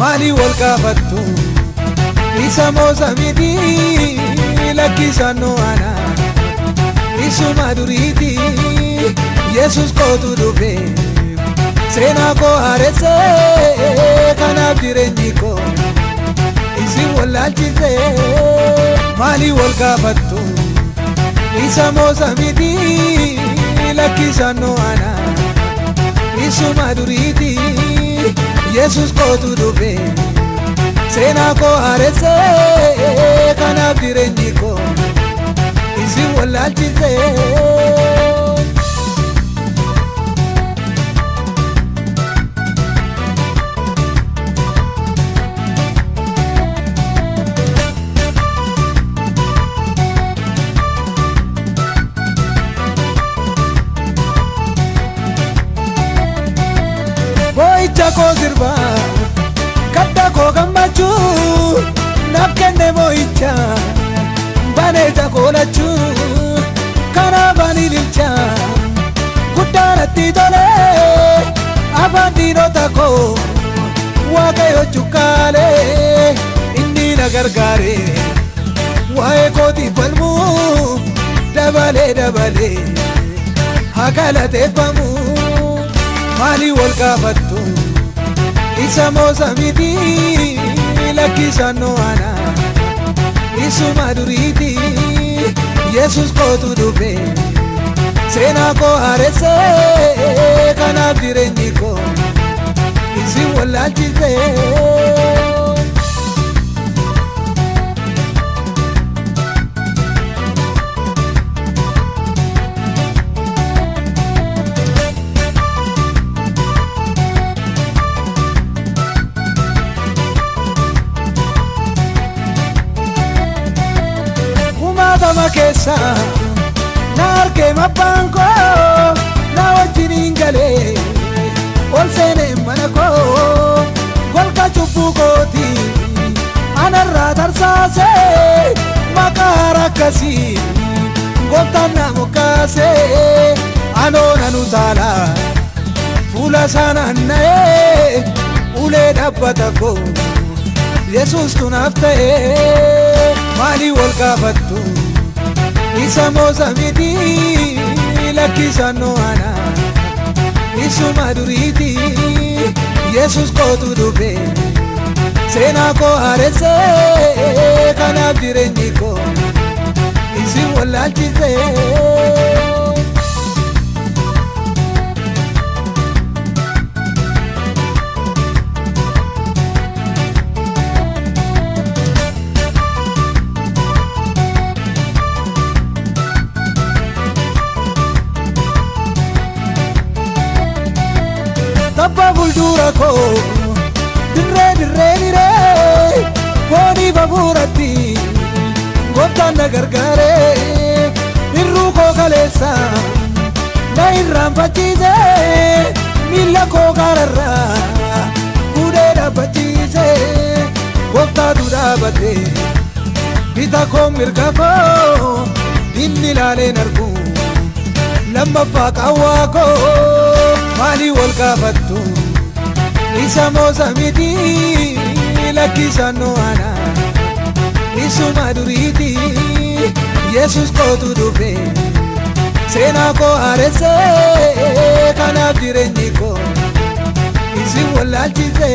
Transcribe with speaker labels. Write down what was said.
Speaker 1: mali wal kafattu isa moza miti lakkisano ana isuma duriti Yesus kotu dube sena ko harese kana direndiko isi walalchise mali wal kafattu isa moza miti lakkisano ana isuma duriti Yesus kotu dube sena ko harese kana direndiko isi walalchise Boicha sirba kadda ko gammachu nafkenne boicha baneeta koolachu kana banililcha guddaanatti tole afaan diinota koo waaqayyo cukkaale inni na gargaare waa'ee kooti falmu dabalee haa galateeffamu mali wal kafattu isa moza miti lakkisano ana isuma duriti Yesus kotu dube sena ko harese kana direndiko isi walalchise makesa narke mapanko na wajiningale ol sene manako gol ka chupukoti anarra tarsase makara kasi gotana mukase anona nutala fula sana nae ule dabbatako Yesus tunafte mali wal kafattu isa moza miti lakkisano ana isuma duriti Yesus kotu dube sena ko harese kana direndiko isi walalchise Tappa fuldura ko dirre koni baburatti gottaan na gargaare irruu koo kaleessa na irraanfachiise miilla koo gaararra fuudhee dhaabbachiise gooftaatu dhaabate bita koo mirga koo inni ilaaleen argu lammaffaa qawwaa koo mali wal kafattu isa moza miti lakkisano ana isuma duriti Yesus kotu dube sena ko harese kana direndiko isi walalchise